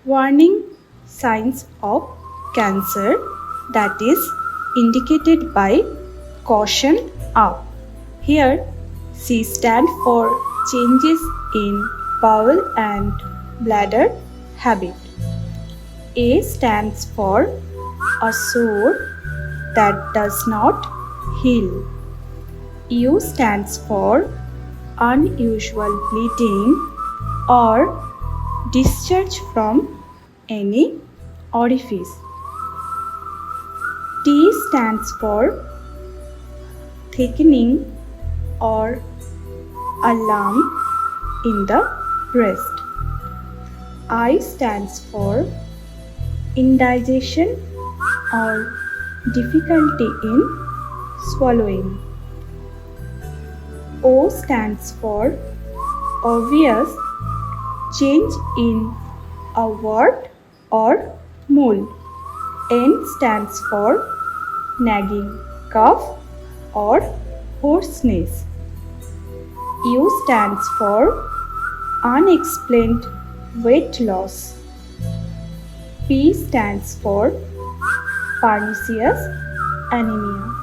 Warning signs of cancer, that is indicated by caution up. Here C stands for changes in bowel and bladder habit. A stands for a sore that does not heal. U stands for unusual bleeding or discharge from any orifice. T stands for thickening or a lump in the breast. I stands for indigestion or difficulty in swallowing. O stands for obvious change in a wart or mole. N stands for nagging cough or hoarseness. U stands for unexplained weight loss. P stands for pernicious anemia.